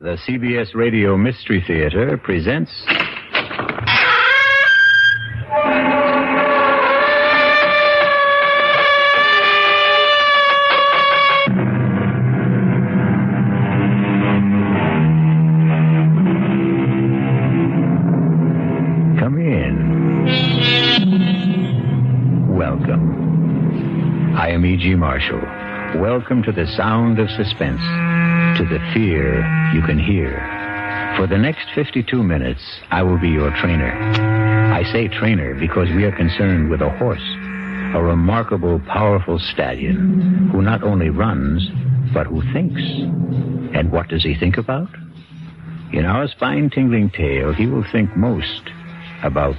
The CBS Radio Mystery Theater presents... Come in. Welcome. I am E.G. Marshall. Welcome to the sound of suspense, to the fear you can hear. For the next 52 minutes, I will be your trainer. I say trainer because we are concerned with a horse, a remarkable, powerful stallion who not only runs, but who thinks. And what does he think about? In our spine-tingling tale, he will think most about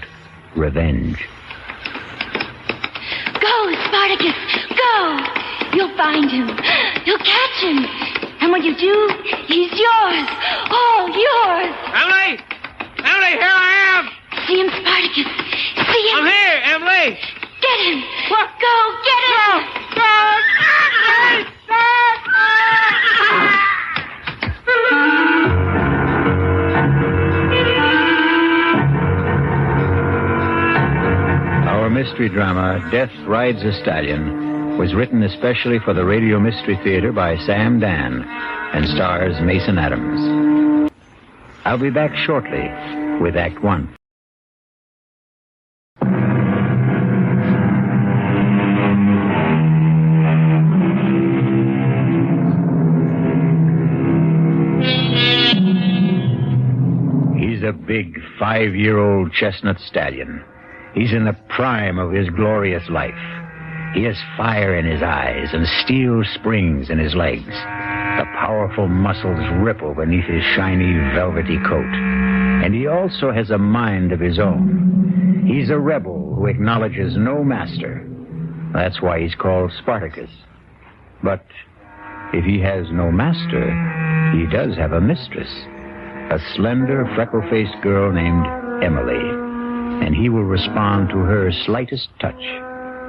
revenge. Go, Spartacus, go! You'll find him. You'll catch him. And when you do, he's yours. All yours. Emily! Emily, here I am! See him, Spartacus. See him. I'm here, Emily! Get him. Go, get him. Our mystery drama, Death Rides a Stallion, was written especially for the Radio Mystery Theater by Sam Dann and stars Mason Adams. I'll be back shortly with Act One. He's a big 5-year-old chestnut stallion. He's in the prime of his glorious life. He has fire in his eyes and steel springs in his legs. The powerful muscles ripple beneath his shiny, velvety coat. And he also has a mind of his own. He's a rebel who acknowledges no master. That's why he's called Spartacus. But if he has no master, he does have a mistress. A slender, freckle-faced girl named Emily. And he will respond to her slightest touch,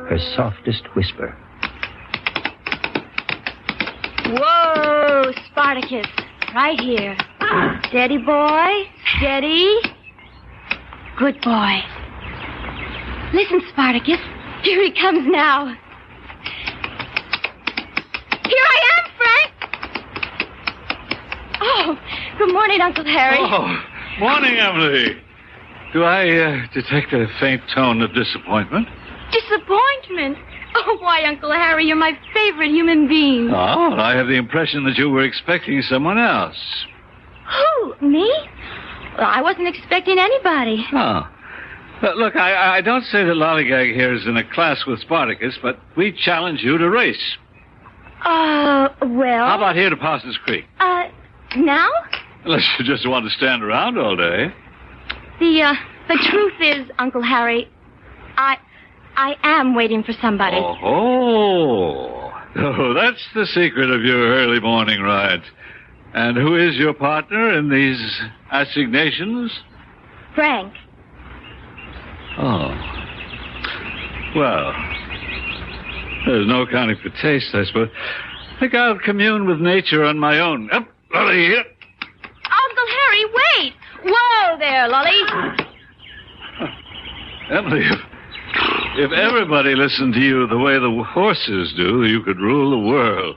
her softest whisper. Whoa, Spartacus. Right here. Steady, boy. Steady. Good boy. Listen, Spartacus. Here he comes now. Here I am, Frank. Oh, good morning, Uncle Harry. Oh, morning, Emily. Do I detect a faint tone of disappointment? Disappointment? Oh, why, Uncle Harry, you're my favorite human being. Oh, I have the impression that you were expecting someone else. Who, me? Well, I wasn't expecting anybody. Oh. Look, I don't say that Lollygag here is in a class with Spartacus, but we challenge you to race. Well... How about here to Parsons Creek? Now? Unless you just want to stand around all day. The truth is, Uncle Harry, I am waiting for somebody. Oh, that's the secret of your early morning rides. And who is your partner in these assignations? Frank. Oh. Well, there's no accounting for taste, I suppose. I think I'll commune with nature on my own. Up, Lolly, here. Uncle Harry, wait! Whoa there, Lolly. Emily, if everybody listened to you the way the horses do, you could rule the world.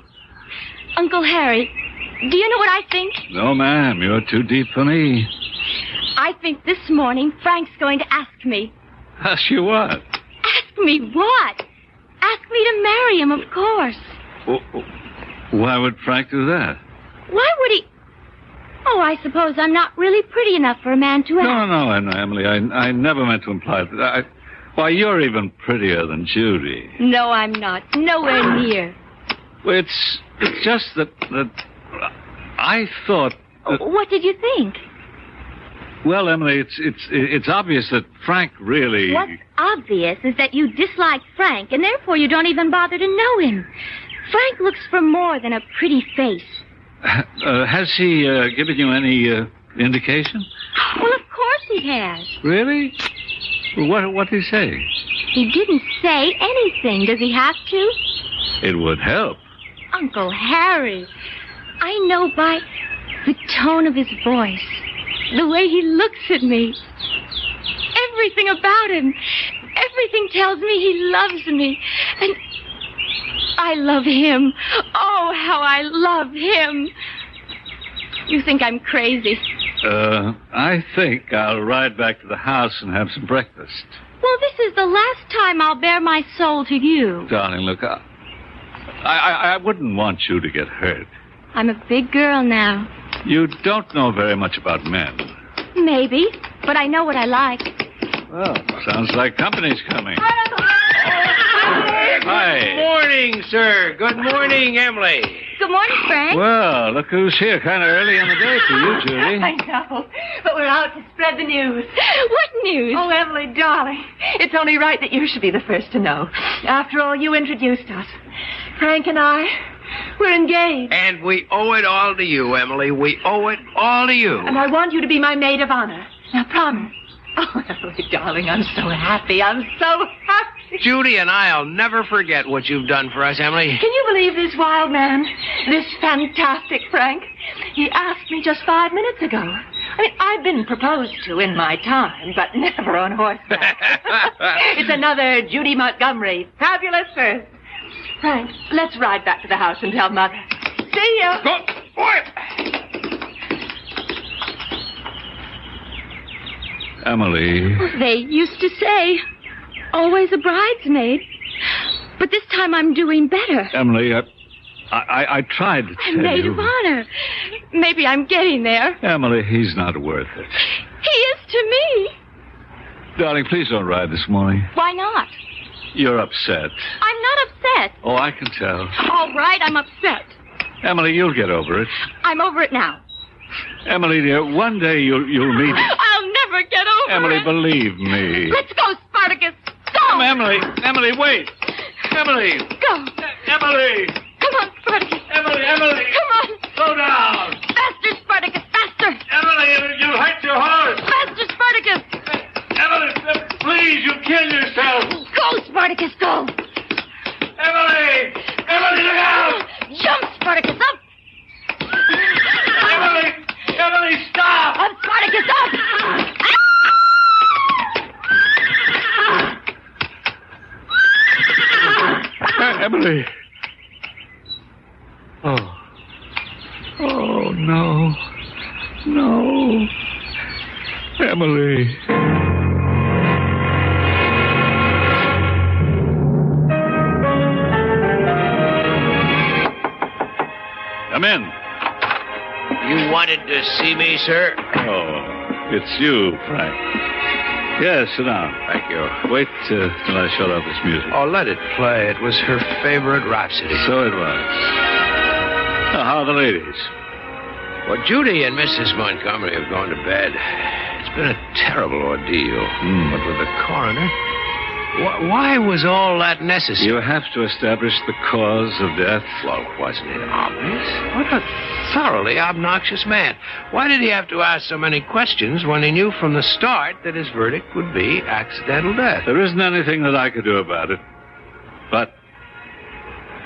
Uncle Harry, do you know what I think? No, ma'am, you're too deep for me. I think this morning Frank's going to ask me. Ask you what? Ask me what? Ask me to marry him, of course. Why would Frank do that? Why would he... Oh, I suppose I'm not really pretty enough for a man to ask. No, Emily, I never meant to imply that. Why, you're even prettier than Judy. No, I'm not. Nowhere near. Well, it's just that I thought... What did you think? Well, Emily, it's obvious that Frank really... What's obvious is that you dislike Frank, and therefore you don't even bother to know him. Frank looks for more than a pretty face. Has he given you any indication? Well, of course he has. Really? What did he say? He didn't say anything. Does he have to? It would help. Uncle Harry, I know by The tone of his voice. The way he looks at me. Everything about him. Everything tells me he loves me. And I love him. Oh, how I love him. You think I'm crazy? I think I'll ride back to the house and have some breakfast. Well, this is the last time I'll bare my soul to you. Darling, look, I wouldn't want you to get hurt. I'm a big girl now. You don't know very much about men. Maybe, but I know what I like. Well, sounds like company's coming. Hi. Good morning, sir. Good morning, Emily. Good morning, Frank. Well, look who's here. Kind of early in the day for you, Judy. I know, but we're out to spread the news. What news? Oh, Emily, darling, it's only right that you should be the first to know. After all, you introduced us. Frank and I, we're engaged. And we owe it all to you, Emily. We owe it all to you. And I want you to be my maid of honor. Now, promise. Oh, Emily, darling, I'm so happy. I'm so happy. Judy and I'll never forget what you've done for us, Emily. Can you believe this wild man? This fantastic Frank? He asked me just 5 minutes ago. I mean, I've been proposed to in my time, but never on horseback. It's another Judy Montgomery. Fabulous first. Frank, let's ride back to the house and tell Mother. See ya. Go, boy. Emily. They used to say, always a bridesmaid. But this time I'm doing better. Emily, I tried to tell you. Maid of honor. Maybe I'm getting there. Emily, he's not worth it. He is to me. Darling, please don't ride this morning. Why not? You're upset. I'm not upset. Oh, I can tell. All right, I'm upset. Emily, you'll get over it. I'm over it now. Emily, dear, one day you'll meet... I'll never get over Emily, it. believe me. Let's go, Spartacus. Go. Emily, wait. Emily. Go. Emily. Come on, Spartacus. Emily. Come on. Slow down. Faster, Spartacus, faster. Emily, you'll hurt your horse. Faster, Spartacus. Emily, please, you'll kill yourself. Go, Spartacus, go. Emily, look out. Jump, Spartacus, up. Emily, stop. Up, Spartacus, up. Emily. Oh, no. Emily. Come in. You wanted to see me, sir? Oh, it's you, Frank. Yes, sit down. Thank you. Wait till I shut off this music. Oh, let it play. It was her favorite rhapsody. So it was. Now, how are the ladies? Well, Judy and Mrs. Montgomery have gone to bed. It's been a terrible ordeal. But with the coroner, why was all that necessary? You have to establish the cause of death. Well, wasn't it obvious? What a thoroughly obnoxious man. Why did he have to ask so many questions when he knew from the start that his verdict would be accidental death? There isn't anything that I could do about it. But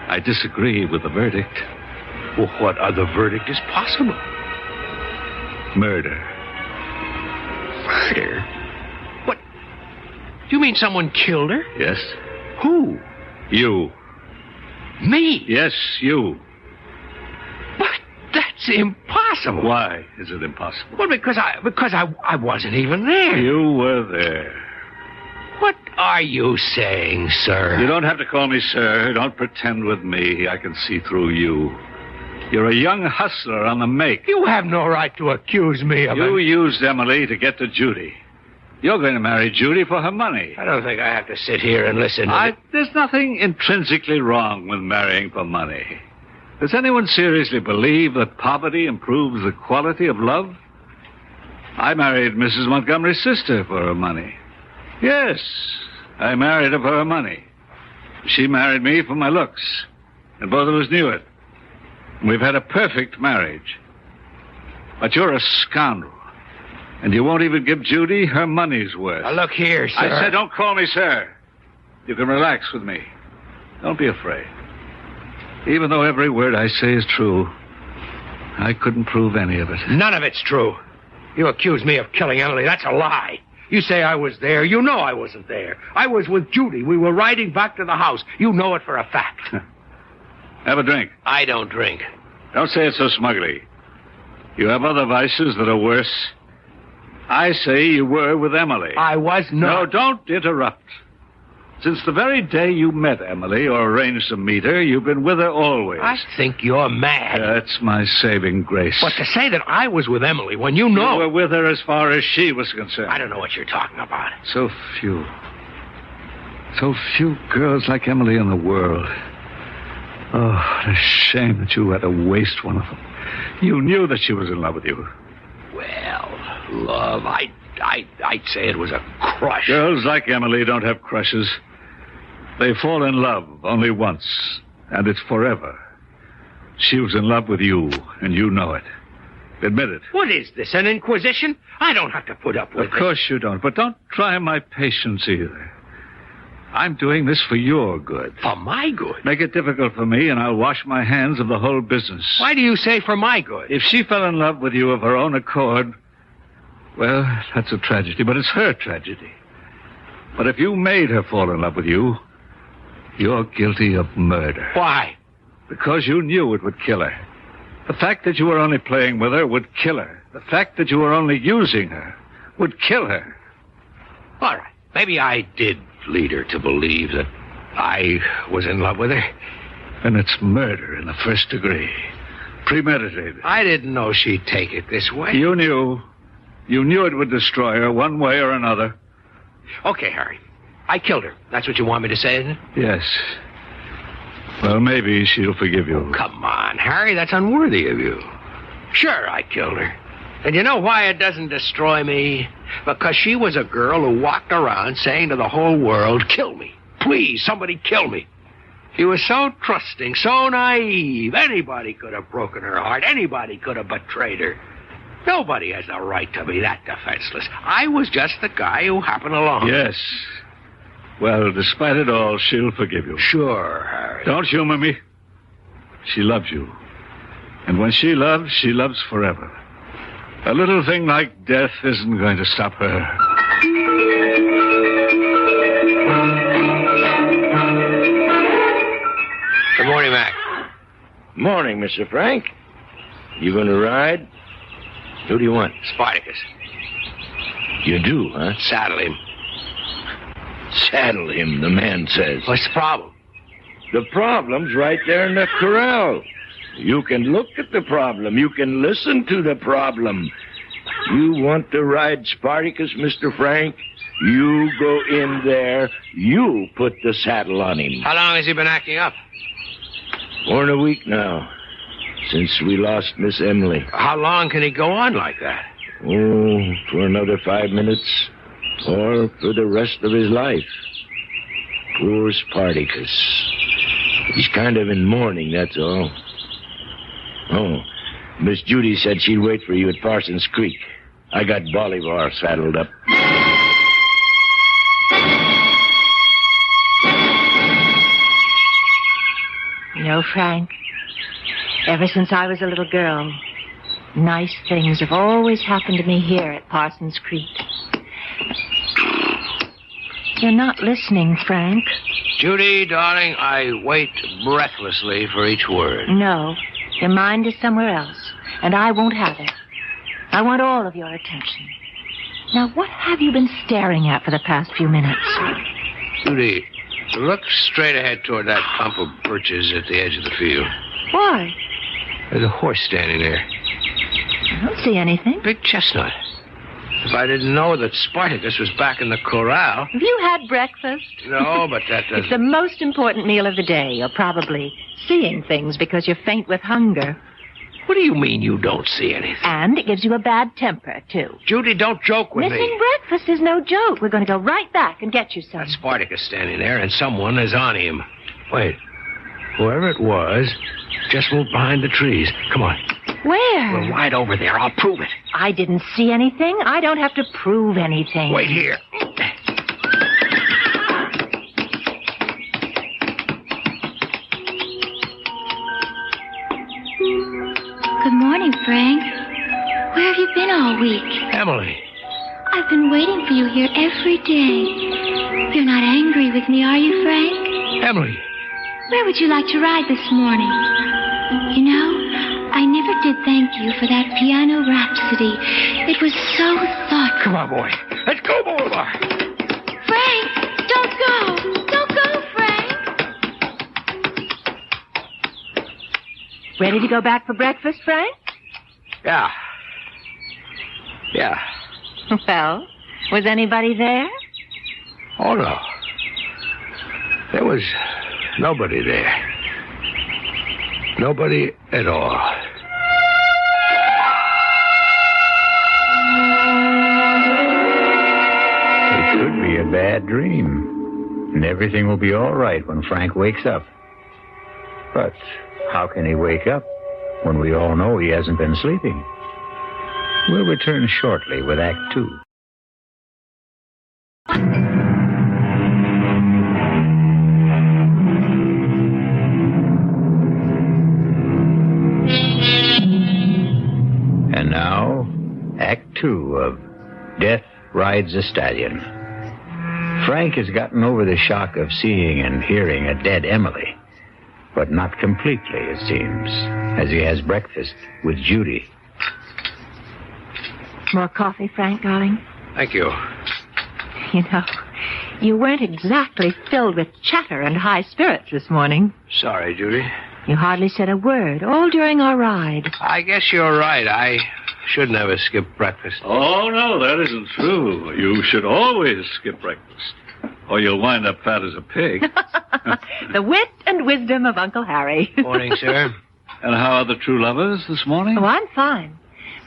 I disagree with the verdict. Well, what other verdict is possible? Murder. Murder? What? You mean someone killed her? Yes. Who? You. Me? Yes, you. But that's impossible. Why is it impossible? Well, because I wasn't even there. You were there. What are you saying, sir? You don't have to call me sir. Don't pretend with me. I can see through you. You're a young hustler on the make. You have no right to accuse me of You it. used Emily to get to Judy. You're going to marry Judy for her money. I don't think I have to sit here and listen to There's nothing intrinsically wrong with marrying for money. Does anyone seriously believe that poverty improves the quality of love? I married Mrs. Montgomery's sister for her money. Yes, I married her for her money. She married me for my looks, and both of us knew it. We've had a perfect marriage. But you're a scoundrel, and you won't even give Judy her money's worth. Now, look here, sir. I said don't call me sir. You can relax with me. Don't be afraid. Even though every word I say is true, I couldn't prove any of it. None of it's true. You accuse me of killing Emily. That's a lie. You say I was there. You know I wasn't there. I was with Judy. We were riding back to the house. You know it for a fact. Have a drink. I don't drink. Don't say it so smugly. You have other vices that are worse. I say you were with Emily. I was not. No, don't interrupt. Since the very day you met Emily or arranged to meet her, you've been with her always. I think you're mad. That's my saving grace. But to say that I was with Emily when you know... You were with her as far as she was concerned. I don't know what you're talking about. So few. So few girls like Emily in the world. Oh, what a shame that you had to waste one of them. You knew that she was in love with you. Well, love, I'd say it was a crush. Girls like Emily don't have crushes. They fall in love only once, and it's forever. She was in love with you, and you know it. Admit it. What is this, an inquisition? I don't have to put up with it. Of course you don't, but don't try my patience either. I'm doing this for your good. For my good? Make it difficult for me, and I'll wash my hands of the whole business. Why do you say for my good? If she fell in love with you of her own accord, well, that's a tragedy, but it's her tragedy. But if you made her fall in love with you, you're guilty of murder. Why? Because you knew it would kill her. The fact that you were only playing with her would kill her. The fact that you were only using her would kill her. All right. Maybe I did lead her to believe that I was in love with her. And it's murder in the first degree. Premeditated. I didn't know she'd take it this way. You knew. You knew it would destroy her one way or another. Okay, Harry. I killed her. That's what you want me to say, isn't it? Yes. Well, maybe she'll forgive you. Oh, come on, Harry. That's unworthy of you. Sure, I killed her. And you know why it doesn't destroy me? Because she was a girl who walked around saying to the whole world, kill me. Please, somebody kill me. She was so trusting, so naive. Anybody could have broken her heart. Anybody could have betrayed her. Nobody has the right to be that defenseless. I was just the guy who happened along. Yes. Well, despite it all, she'll forgive you. Sure, Harry. Don't humor me. She loves you. And when she loves forever. A little thing like death isn't going to stop her. Good morning, Mac. Morning, Mr. Frank. You going to ride? Who do you want? Spartacus. You do, huh? Saddle him. Saddle him, the man says. What's the problem? The problem's right there in the corral. You can look at the problem. You can listen to the problem. You want to ride Spartacus, Mr. Frank? You go in there. You put the saddle on him. How long has he been acting up? More than a week now, since we lost Miss Emily. How long can he go on like that? Oh, for another 5 minutes. Or for the rest of his life. Poor Spartacus. He's kind of in mourning, that's all. Oh, Miss Judy said she'd wait for you at Parsons Creek. I got Bellaver saddled up. You know, Frank, ever since I was a little girl, nice things have always happened to me here at Parsons Creek. You're not listening, Frank. Judy, darling, I wait breathlessly for each word. No, your mind is somewhere else, and I won't have it. I want all of your attention. Now, what have you been staring at for the past few minutes? Judy, look straight ahead toward that clump of birches at the edge of the field. Why? There's a horse standing there. I don't see anything. Big chestnut. If I didn't know that Spartacus was back in the corral... Have you had breakfast? No, but that doesn't... It's the most important meal of the day. You're probably seeing things because you're faint with hunger. What do you mean you don't see anything? And it gives you a bad temper, too. Judy, don't joke with Missing me. breakfast is no joke. We're going to go right back and get you some. That's Spartacus standing there, and someone is on him. Wait. Whoever it was just moved behind the trees. Come on. Where? We're right over there. I'll prove it. I didn't see anything. I don't have to prove anything. Wait here. Good morning, you been all week? Emily. I've been waiting for you here every day. You're not angry with me, are you, Frank? Emily. Where would you like to ride this morning? You know, I never did thank you for that piano rhapsody. It was so thoughtful. Come on, boy. Let's go, Bellaver. Frank, don't go. Don't go, Frank. Ready to go back for breakfast, Frank? Yeah. Well, was anybody there? Oh, no. There was nobody there. Nobody at all. It could be a bad dream. And everything will be all right when Frank wakes up. But how can he wake up when we all know he hasn't been sleeping? We'll return shortly with Act 2. And now, Act 2 of Death Rides a Stallion. Frank has gotten over the shock of seeing and hearing a dead Emily. But not completely, it seems, as he has breakfast with Judy. More coffee, Frank, darling? Thank you. You know, you weren't exactly filled with chatter and high spirits this morning. Sorry, Judy. You hardly said a word, all during our ride. I guess you're right. I shouldn't have skipped breakfast. Oh, no, that isn't true. You should always skip breakfast, or you'll wind up fat as a pig. The wit and wisdom of Uncle Harry. Morning, sir. And how are the true lovers this morning? Oh, I'm fine.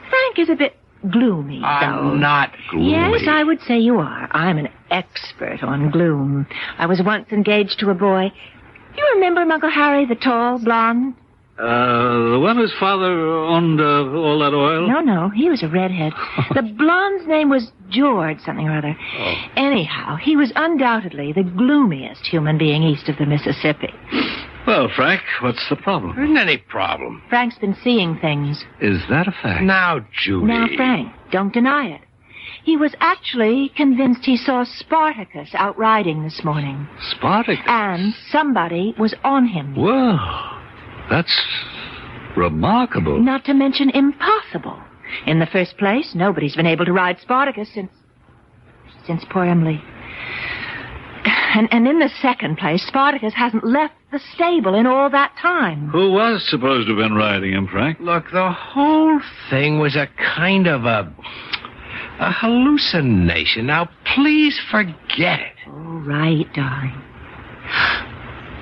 Frank is a bit gloomy, though. I'm not gloomy. Yes, I would say you are. I'm an expert on gloom. I was once engaged to a boy. You remember him, Uncle Harry, the tall, blonde? The one whose father owned all that oil? No, he was a redhead. The blonde's name was George something or other. Oh. Anyhow, he was undoubtedly the gloomiest human being east of the Mississippi. Well, Frank, what's the problem? There isn't any problem. Frank's been seeing things. Is that a fact? Now, Judy. Now, Frank, don't deny it. He was actually convinced he saw Spartacus out riding this morning. Spartacus? And somebody was on him. Well, that's remarkable. Not to mention impossible. In the first place, nobody's been able to ride Spartacus since poor Emily. And in the second place, Spartacus hasn't left the stable in all that time. Who was supposed to have been riding him, Frank? Look, the whole thing was a kind of a hallucination. Now, please forget it. All right, darling.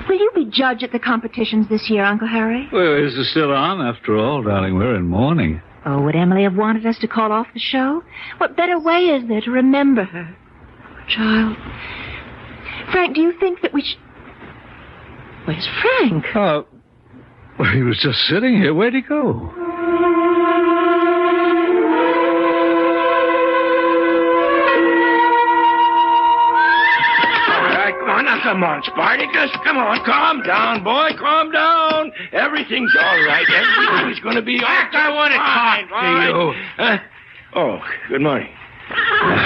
Will you be judge at the competitions this year, Uncle Harry? Well, is it still on, after all, darling? We're in mourning. Oh, would Emily have wanted us to call off the show? What better way is there to remember her? Poor child. Frank, do you think that we should... Where's Frank? Well, he was just sitting here. Where'd he go? Come on, Spartacus. Come on, calm down, boy. Calm down. Everything's all right. Everything's going to be all right. I want to talk to you. Oh, good morning.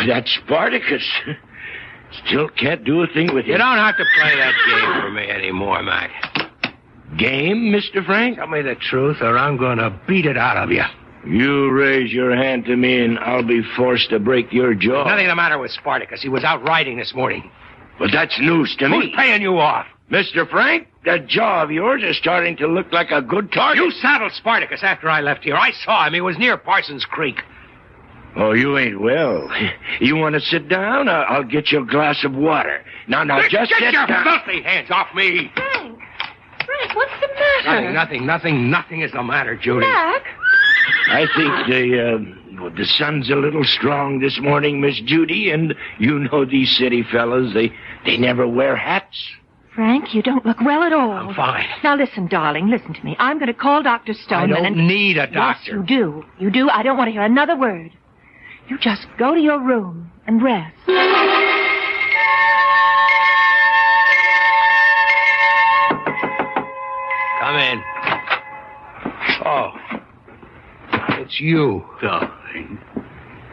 That's Spartacus. Still can't do a thing with him. You don't have to play that game for me anymore, Mac. Game, Mr. Frank? Tell me the truth, or I'm going to beat it out of you. You raise your hand to me, and I'll be forced to break your jaw. Nothing the matter with Spartacus. He was out riding this morning. But that's news to me. Who's paying you off? Mr. Frank, that jaw of yours is starting to look like a good target. You saddled Spartacus after I left here. I saw him. He was near Parsons Creek. Oh, you ain't well. You want to sit down? I'll get you a glass of water. Now, just get sit your down. filthy hands off me. Frank, what's the matter? Nothing is the matter, Judy. Mac? I think the sun's a little strong this morning, Miss Judy, and you know these city fellas, they never wear hats. Frank, you don't look well at all. I'm fine. Now, listen, darling, listen to me. I'm going to call Dr. Stoneman I don't need a doctor. Yes, you do. You do. I don't want to hear another word. You just go to your room and rest. Come in. Oh. It's you. Oh, darling.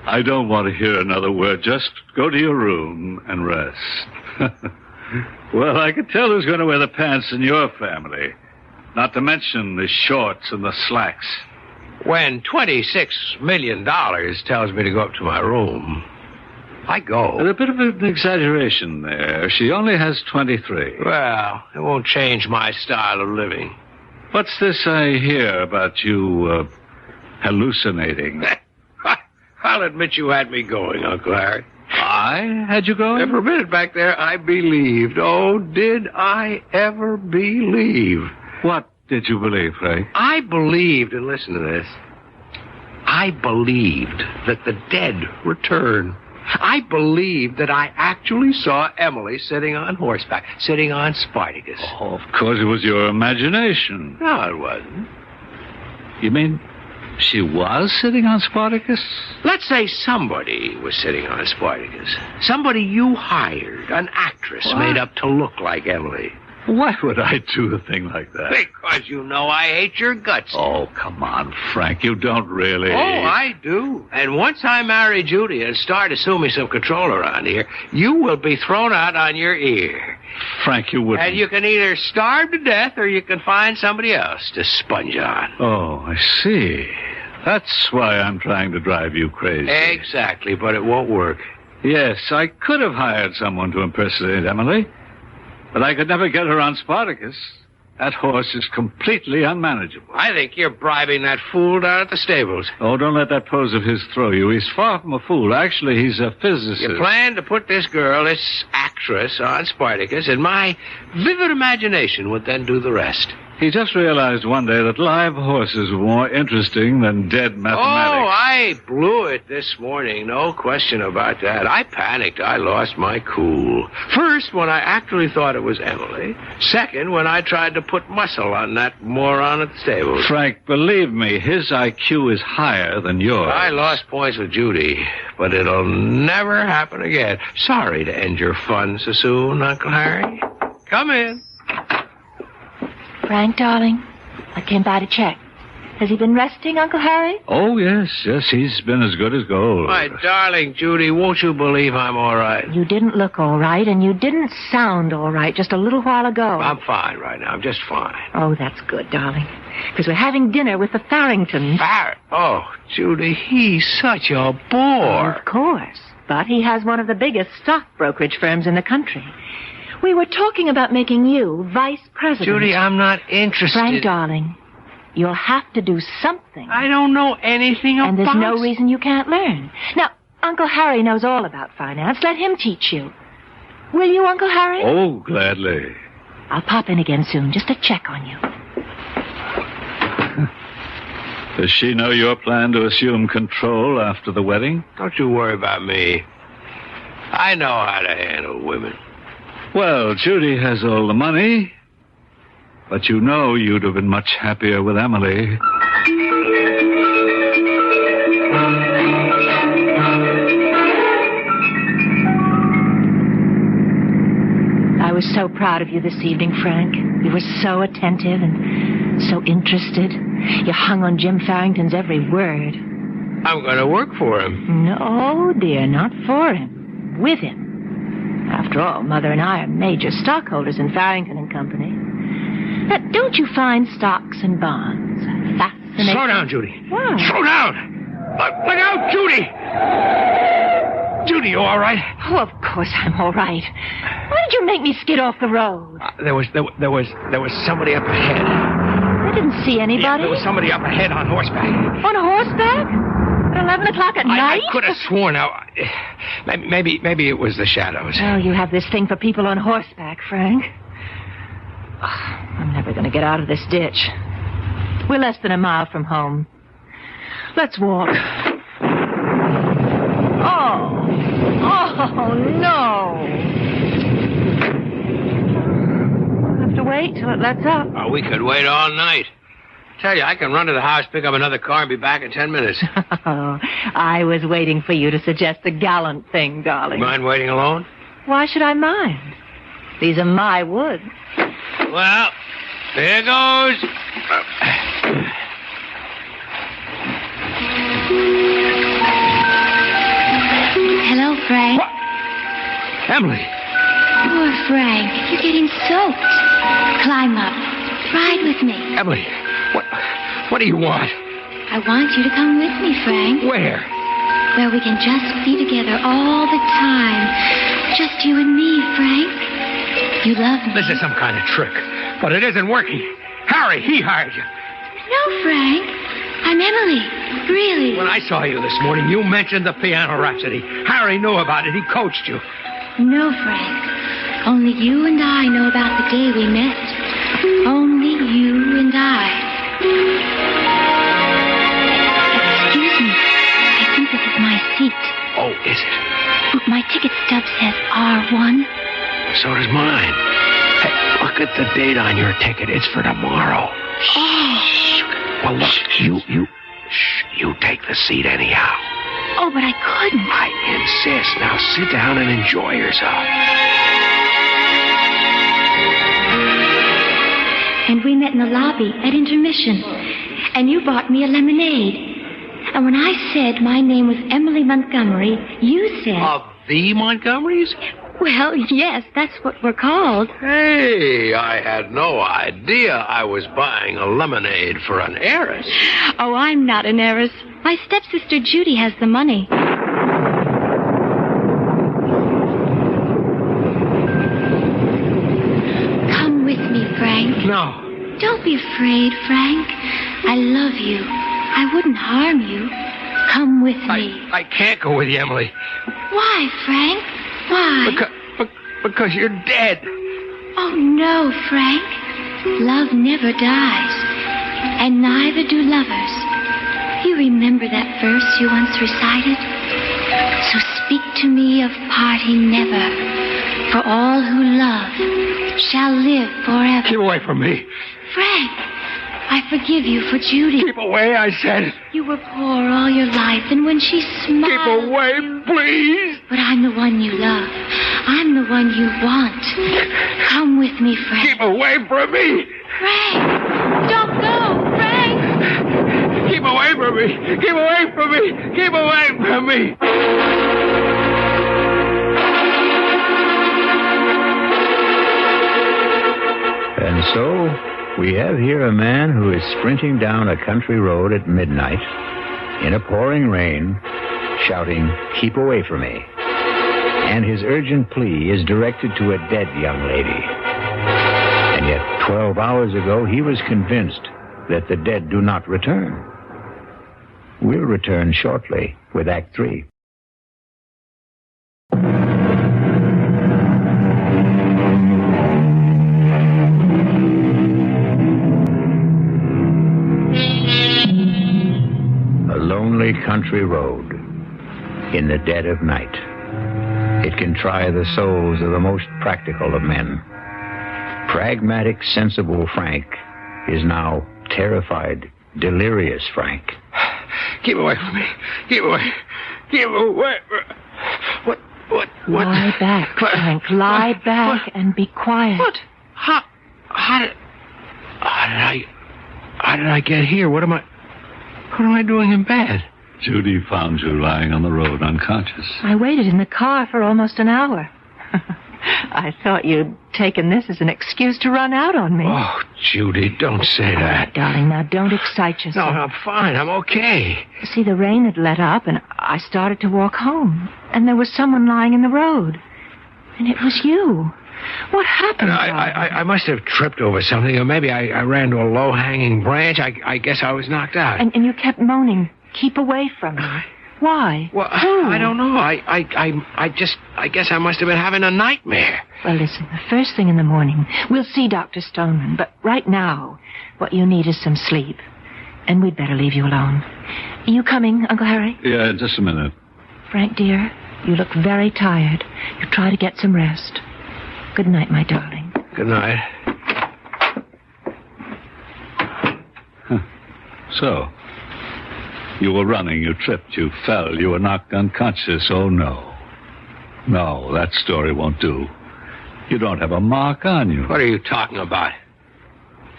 I don't want to hear another word. Just go to your room and rest. Well, I could tell who's going to wear the pants in your family. Not to mention the shorts and the slacks. When $26 million tells me to go up to my room, I go. There's a bit of an exaggeration there. She only has 23. Well, it won't change my style of living. What's this I hear about you hallucinating? I'll admit you had me going, Uncle Harry. I had you going? For a minute back there, I believed. Oh, did I ever believe? What did you believe, Frank? I believed, and listen to this, I believed that the dead return. I believed that I actually saw Emily sitting on horseback, sitting on Spartacus. Oh, of course it was your imagination. No, it wasn't. You mean she was sitting on Spartacus? Let's say somebody was sitting on Spartacus. Somebody you hired, an actress made up to look like Emily. Why would I do a thing like that? Because you know I hate your guts. Oh, come on, Frank. You don't really. Oh, I do. And once I marry Judy and start assuming some control around here, you will be thrown out on your ear. Frank, you wouldn't. And you can either starve to death or you can find somebody else to sponge on. Oh, I see. That's why I'm trying to drive you crazy. Exactly, but it won't work. Yes, I could have hired someone to impersonate Emily. But I could never get her on Spartacus. That horse is completely unmanageable. I think you're bribing that fool down at the stables. Oh, don't let that pose of his throw you. He's far from a fool. Actually, he's a physicist. You plan to put this girl, this actress, on Spartacus, and my vivid imagination would then do the rest. He just realized one day that live horses were more interesting than dead mathematics. Oh, I blew it this morning. No question about that. I panicked. I lost my cool. First, when I actually thought it was Emily. Second, when I tried to put muscle on that moron at the stable. Frank, believe me, his IQ is higher than yours. I lost points with Judy, but it'll never happen again. Sorry to end your fun so soon, Uncle Harry. Come in. Frank, darling, I came by to check. Has he been resting, Uncle Harry? Oh, yes, he's been as good as gold. My darling Judy, won't you believe I'm all right? You didn't look all right, and you didn't sound all right just a little while ago. I'm fine right now. I'm just fine. Oh, that's good, darling. Because we're having dinner with the Farringtons. Oh, Judy, he's such a bore. Of course. But he has one of the biggest stock brokerage firms in the country. We were talking about making you vice president. Judy, I'm not interested. Frank, darling, you'll have to do something. I don't know anything about... And there's no reason you can't learn. Now, Uncle Harry knows all about finance. Let him teach you. Will you, Uncle Harry? Oh, gladly. I'll pop in again soon, just to check on you. Does she know your plan to assume control after the wedding? Don't you worry about me. I know how to handle women. Well, Judy has all the money, but you know you'd have been much happier with Emily. I was so proud of you this evening, Frank. You were so attentive and so interested. You hung on Jim Farrington's every word. I'm going to work for him. No, dear, not for him. With him. After all, Mother and I are major stockholders in Farrington and Company. Now, don't you find stocks and bonds fascinating? Slow down, Judy. What? Slow down! Look out, Judy! Judy, you all right? Oh, of course I'm all right. Why did you make me skid off the road? There was somebody up ahead. I didn't see anybody. Yeah, there was somebody up ahead on horseback. On a horseback? At 11 o'clock at night? I could have sworn. Now, maybe it was the shadows. Oh, you have this thing for people on horseback, Frank. Oh, I'm never going to get out of this ditch. We're less than a mile from home. Let's walk. Oh, no. We'll have to wait till it lets up. Oh, we could wait all night. Tell you, I can run to the house, pick up another car, and be back in 10 minutes. Oh, I was waiting for you to suggest the gallant thing, darling. You mind waiting alone? Why should I mind? These are my woods. Well, here goes. Frank. What? Emily. Poor Frank. You're getting soaked. Climb up. Ride with me. Emily, what do you want? I want you to come with me, Frank. Where? Where we can just be together all the time. Just you and me, Frank. You love me. This is some kind of trick, but it isn't working. Harry, he hired you. No, Frank. I'm Emily. Really. When I saw you this morning, you mentioned the piano rhapsody. Harry knew about it. He coached you. No, Frank. Only you and I know about the day we met. Only you and I. Excuse me. I think this is my seat. Oh, is it? My ticket stub says R1. So does mine. Hey, look at the date on your ticket. It's for tomorrow. Oh. Well, look, you take the seat anyhow. Oh, but I couldn't. I insist. Now sit down and enjoy yourself. And we met in the lobby at intermission. And you bought me a lemonade. And when I said my name was Emily Montgomery, you said... Of the Montgomerys? Well, yes, that's what we're called. Hey, I had no idea I was buying a lemonade for an heiress. Oh, I'm not an heiress. My stepsister Judy has the money. Come with me, Frank. No. Don't be afraid, Frank. I love you. I wouldn't harm you. Come with me. I can't go with you, Emily. Why, Frank? Why? Because you're dead. Oh, no, Frank. Love never dies. And neither do lovers. You remember that verse you once recited? So speak to me of parting never. For all who love shall live forever. Keep away from me. Frank, I forgive you for Judy. Keep away, I said. You were poor all your life, and when she smiled... Keep away, please. But I'm the one you love. I'm the one you want. Come with me, Frank. Keep away from me. Frank, don't go, Frank. Keep away from me. Keep away from me. Keep away from me. And so, we have here a man who is sprinting down a country road at midnight, in a pouring rain, shouting, "Keep away from me." And his urgent plea is directed to a dead young lady. And yet, 12 hours ago, he was convinced that the dead do not return. We'll return shortly with Act 3. A lonely country road in the dead of night. It can try the souls of the most practical of men. Pragmatic, sensible Frank is now terrified, delirious Frank. Keep away from me. Keep away. Keep away. What? Lie back, Frank. Lie back and be quiet. What? How did I get here? What am I doing in bed? Judy found you lying on the road unconscious. I waited in the car for almost an hour. I thought you'd taken this as an excuse to run out on me. Oh, Judy, don't say that. Darling, now don't excite yourself. No, I'm fine. I'm okay. See, the rain had let up, and I started to walk home. And there was someone lying in the road. And it was you. What happened? I must have tripped over something, or maybe I ran to a low-hanging branch. I guess I was knocked out. And you kept moaning, "Keep away from me." Why? Well, Who? I don't know. I guess I must have been having a nightmare. Well, listen, the first thing in the morning, we'll see Dr. Stoneman. But right now, what you need is some sleep. And we'd better leave you alone. Are you coming, Uncle Harry? Yeah, just a minute. Frank, dear, you look very tired. You try to get some rest. Good night, my darling. Good night. So, you were running, you tripped, you fell, you were knocked unconscious. Oh, no. No, that story won't do. You don't have a mark on you. What are you talking about?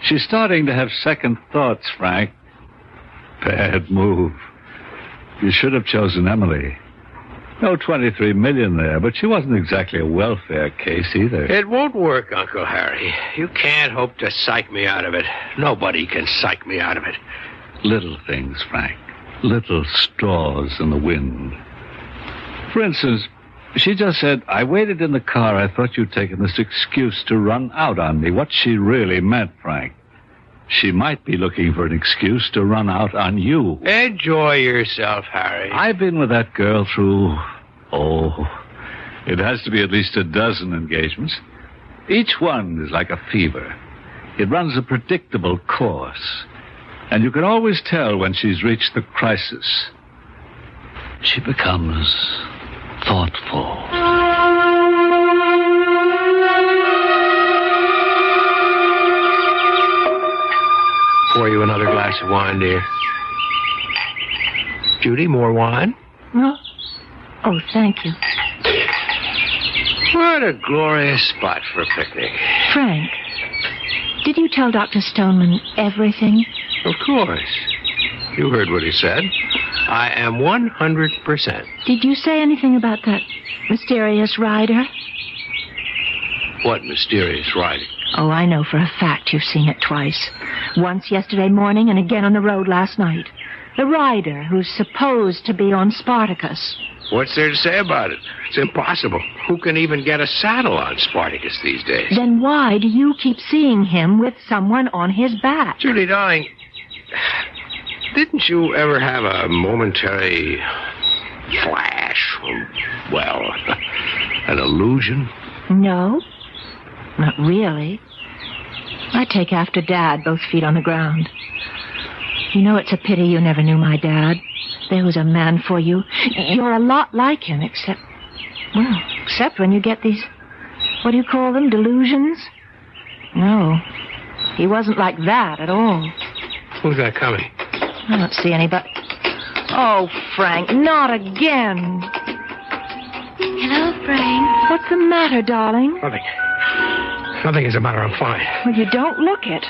She's starting to have second thoughts, Frank. Bad move. You should have chosen Emily. No 23 million there, but she wasn't exactly a welfare case either. It won't work, Uncle Harry. You can't hope to psych me out of it. Nobody can psych me out of it. Little things, Frank. Little straws in the wind. For instance, she just said, I waited in the car. I thought you'd taken this excuse to run out on me. What she really meant, Frank, she might be looking for an excuse to run out on you. Enjoy yourself, Harry. I've been with that girl through, it has to be at least a dozen engagements. Each one is like a fever. It runs a predictable course. And you can always tell when she's reached the crisis. She becomes thoughtful. Pour you another glass of wine, dear. Judy, more wine? No. Oh, thank you. What a glorious spot for a picnic. Frank, did you tell Dr. Stoneman everything? Of course. You heard what he said. I am 100%. Did you say anything about that mysterious rider? What mysterious riding? Oh, I know for a fact you've seen it twice. Once yesterday morning and again on the road last night. The rider who's supposed to be on Spartacus. What's there to say about it? It's impossible. Who can even get a saddle on Spartacus these days? Then why do you keep seeing him with someone on his back? Judy, darling, didn't you ever have a momentary flash? Well, an illusion? No, not really. I take after Dad, both feet on the ground. You know, it's a pity you never knew my dad. There was a man for you. You're a lot like him, except when you get these, what do you call them, delusions? No, he wasn't like that at all. Who's that coming? I don't see anybody. Oh, Frank, not again. Hello, Frank. What's the matter, darling? Nothing. Nothing is the matter. I'm fine. Well, you don't look it.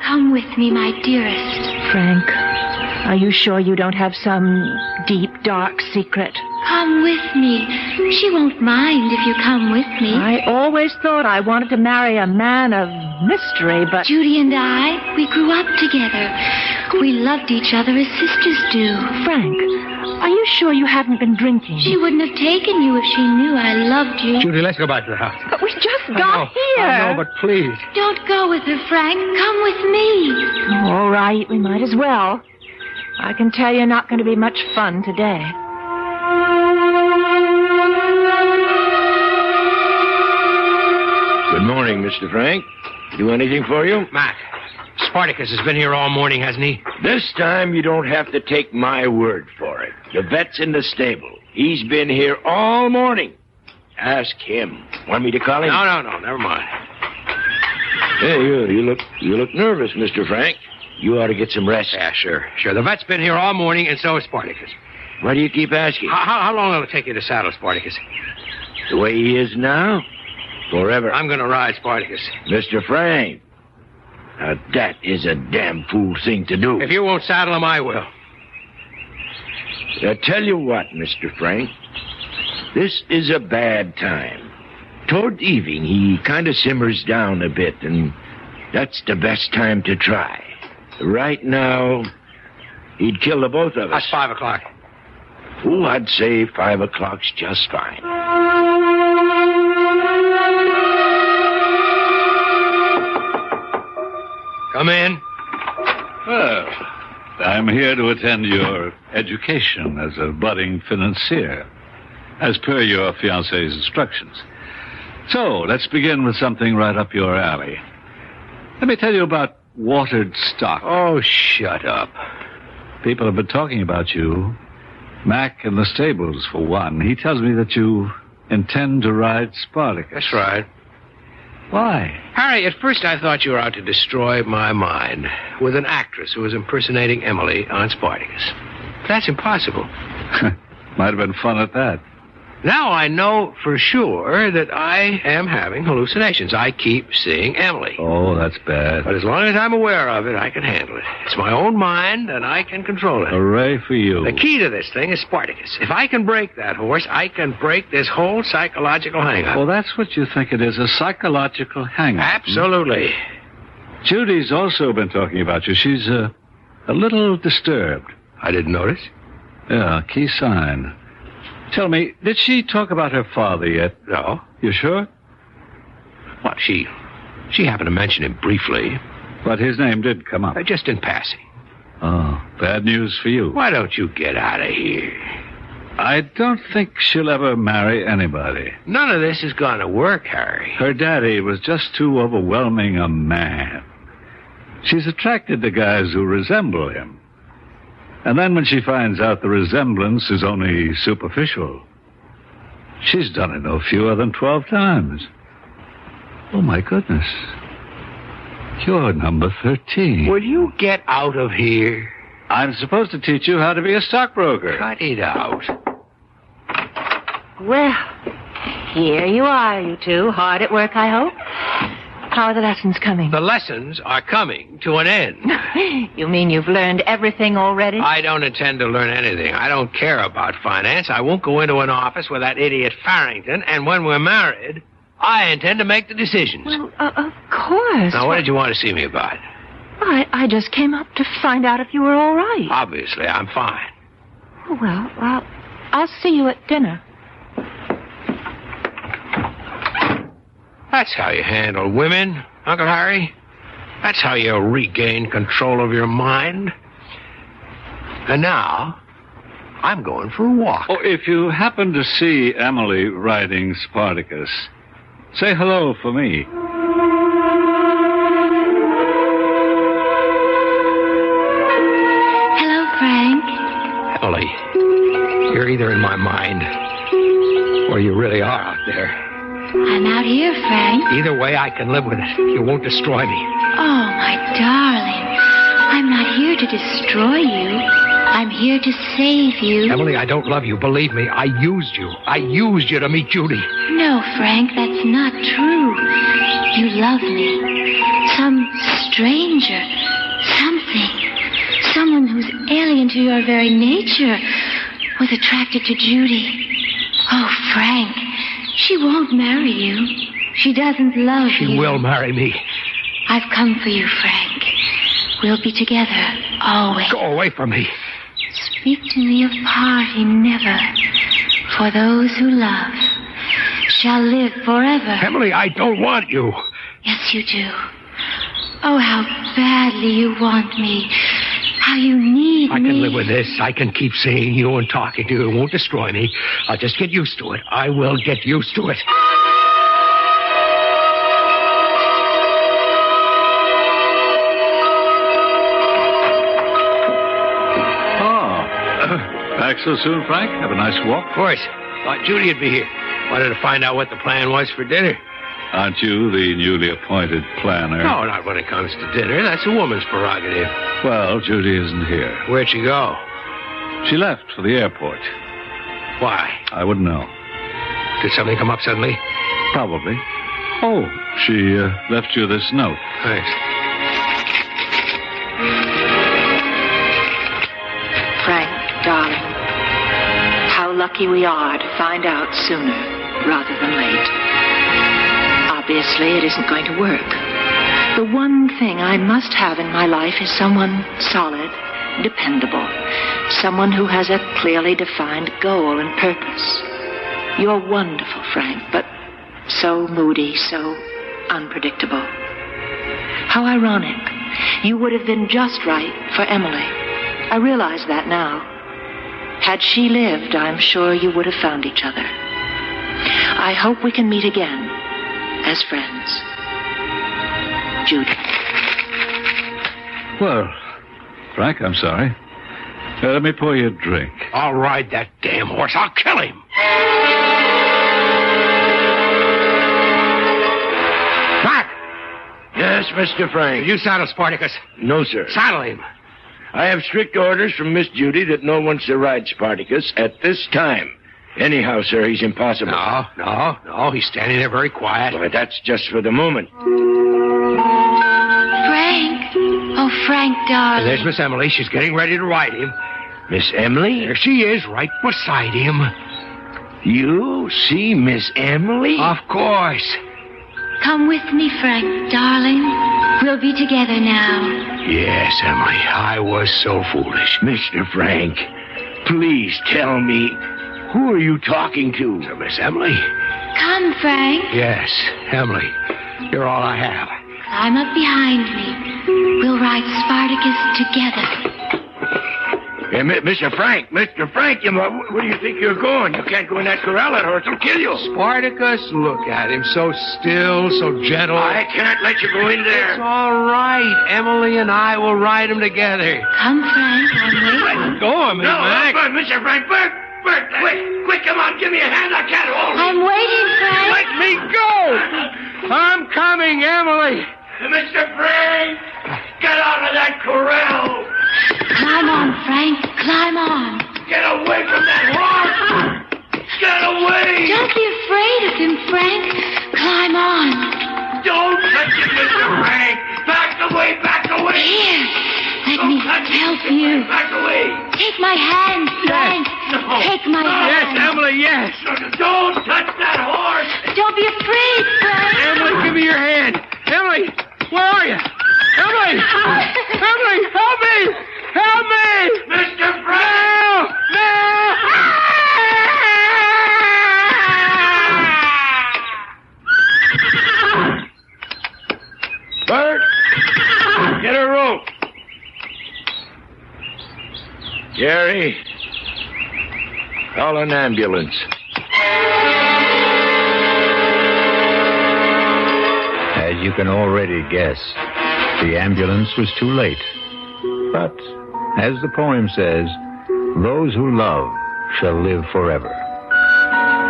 Come with me, my dearest. Frank, are you sure you don't have some deep, dark secret? Come with me. She won't mind if you come with me. I always thought I wanted to marry a man of mystery, but... Judy and I, we grew up together. We loved each other as sisters do. Frank, are you sure you haven't been drinking? She wouldn't have taken you if she knew I loved you. Judy, let's go back to the house. But we just got here. I know, but please. Don't go with her, Frank. Come with me. Oh, all right, we might as well. I can tell you're not going to be much fun today. Good morning, Mr. Frank. Do anything for you? Mac, Spartacus has been here all morning, hasn't he? This time you don't have to take my word for it. The vet's in the stable. He's been here all morning. Ask him. Want me to call him? No, never mind. Hey, you look nervous, Mr. Frank. You ought to get some rest. Yeah, sure. The vet's been here all morning, and so is Spartacus. Why do you keep asking? How long will it take you to saddle Spartacus? The way he is now? Forever. I'm going to ride Spartacus. Mr. Frank, now that is a damn fool thing to do. If you won't saddle him, I will. I tell you what, Mr. Frank, this is a bad time. Toward evening, he kind of simmers down a bit, and that's the best time to try. Right now, he'd kill the both of us. That's 5 o'clock. Oh, I'd say 5 o'clock's just fine. Come in. Well, I'm here to attend your education as a budding financier, as per your fiancé's instructions. So, let's begin with something right up your alley. Let me tell you about watered stock. Oh, shut up. People have been talking about you. Mac in the stables, for one. He tells me that you intend to ride Spartacus. That's right. Why? Harry, at first I thought you were out to destroy my mind with an actress who was impersonating Emily on Spartacus. But that's impossible. Might have been fun at that. Now I know for sure that I am having hallucinations. I keep seeing Emily. Oh, that's bad. But as long as I'm aware of it, I can handle it. It's my own mind, and I can control it. Hooray for you. The key to this thing is Spartacus. If I can break that horse, I can break this whole psychological hang-up. Well, that's what you think it is, a psychological hang-up. Absolutely. Judy's also been talking about you. She's a little disturbed. I didn't notice. Yeah, key sign. Tell me, did she talk about her father yet? No. You sure? Well, she happened to mention him briefly. But his name did come up. Just in passing. Oh, bad news for you. Why don't you get out of here? I don't think she'll ever marry anybody. None of this is going to work, Harry. Her daddy was just too overwhelming a man. She's attracted to guys who resemble him. And then when she finds out the resemblance is only superficial, she's done it no fewer than 12 times. Oh, my goodness. You're number 13. Will you get out of here? I'm supposed to teach you how to be a stockbroker. Cut it out. Well, here you are, you two. Hard at work, I hope. How are the lessons coming? The lessons are coming to an end. You mean you've learned everything already? I don't intend to learn anything. I don't care about finance. I won't go into an office with that idiot Farrington. And when we're married, I intend to make the decisions. Well, of course. Now, what did you want to see me about? I just came up to find out if you were all right. Obviously, I'm fine. Well, I'll see you at dinner. That's how you handle women, Uncle Harry. That's how you regain control of your mind. And now, I'm going for a walk. Oh, if you happen to see Emily riding Spartacus, say hello for me. Hello, Frank. Emily, you're either in my mind or you really are out there. I'm out here, Frank. Either way, I can live with it. You won't destroy me. Oh, my darling. I'm not here to destroy you. I'm here to save you. Emily, I don't love you. Believe me, I used you. I used you to meet Judy. No, Frank, that's not true. You love me. Some stranger. Someone who's alien to your very nature was attracted to Judy. Oh, Frank, she won't marry you. She doesn't love you. She will marry me. I've come for you, Frank. We'll be together, always. Go away from me. Speak to me of parting never. For those who love shall live forever. Emily, I don't want you. Yes, you do. Oh, how badly you want me. How you need me. I can live with this. I can keep seeing you and talking to you. It won't destroy me. I'll just get used to it. I will get used to it. Back so soon, Frank? Have a nice walk? Of course. Thought Judy would be here. Wanted to find out what the plan was for dinner. Aren't you the newly appointed planner? No, not when it comes to dinner. That's a woman's prerogative. Well, Judy isn't here. Where'd she go? She left for the airport. Why? I wouldn't know. Did something come up suddenly? Probably. Oh, she left you this note. Thanks. Frank, darling, how lucky we are to find out sooner rather than late. Obviously, it isn't going to work. The one thing I must have in my life is someone solid, dependable, someone who has a clearly defined goal and purpose. You're wonderful, Frank, but so moody, so unpredictable. How ironic. You would have been just right for Emily. I realize that now. Had she lived, I'm sure you would have found each other. I hope we can meet again as friends. Judy. Well, Frank, I'm sorry. Let me pour you a drink. I'll ride that damn horse. I'll kill him. Frank! Yes, Mr. Frank. You saddle Spartacus. No, sir. Saddle him. I have strict orders from Miss Judy that no one's to ride Spartacus at this time. Anyhow, sir, he's impossible. No. He's standing there very quiet. But that's just for the moment. Frank. Oh, Frank, darling. There's Miss Emily. She's getting ready to ride him. Miss Emily? There she is, right beside him. You see Miss Emily? Of course. Come with me, Frank, darling. We'll be together now. Yes, Emily. I was so foolish. Mr. Frank, please tell me, who are you talking to? So, Miss Emily? Come, Frank. Yes, Emily. You're all I have. Climb up behind me. We'll ride Spartacus together. Hey, Mr. Frank, where do you think you're going? You can't go in that corral. That horse will kill you. Spartacus, look at him. So still, so gentle. I can't let you go in there. It's all right. Emily and I will ride him together. Come, Frank. I'm waiting. Let go of me, Mac. Mr. Frank, Bert, quick, come on, give me a hand. I can't hold I'm waiting, Frank. Let me go. I'm coming, Emily. Mr. Frank, get out of that corral. Climb on, Frank. Climb on. Get away from that horse. Get away. Don't be afraid of him, Frank. Climb on. Don't touch him, Mr. Frank. Back away. Here. Let me help you. Back away. Take my hand, Frank. No. Take my hand. Yes, Emily, yes. Don't touch that horse. Don't be afraid, Frank. Emily, give me your hand. Emily, where are you? Emily! Emily, help me! Help me! Mr. Frank! No! Bert, get a rope. Gary, call an ambulance. As you can already guess, the ambulance was too late. But, as the poem says, those who love shall live forever.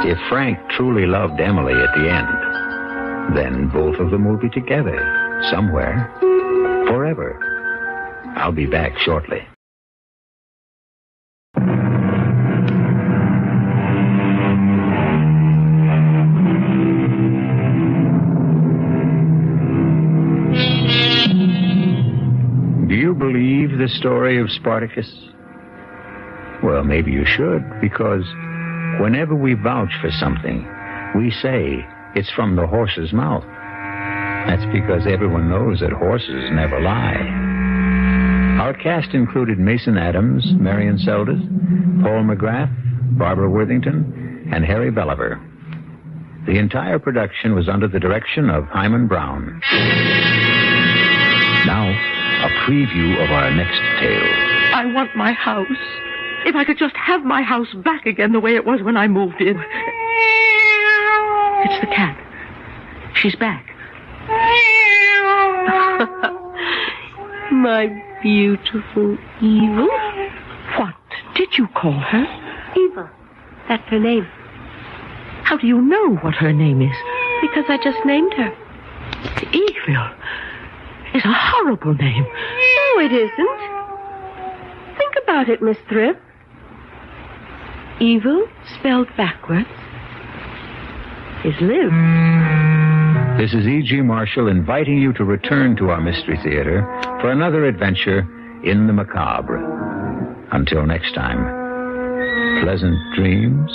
If Frank truly loved Emily at the end, then both of them will be together somewhere forever. I'll be back shortly. Do you believe the story of Spartacus? Well, maybe you should, because whenever we vouch for something, we say it's from the horse's mouth. That's because everyone knows that horses never lie. Our cast included Mason Adams, Marian Seldes, Paul McGrath, Barbara Worthington, and Harry Bellaver. The entire production was under the direction of Himan Brown. Now, a preview of our next tale. I want my house. If I could just have my house back again the way it was when I moved in. It's the cat. She's back. My beautiful Evil. What did you call her? Evil. That's her name. How do you know what her name is? Because I just named her. Evil is a horrible name. No, it isn't. Think about it, Miss Thrift. Evil, spelled backwards, is live. This is E.G. Marshall inviting you to return to our Mystery Theater for another adventure in the macabre. Until next time, pleasant dreams.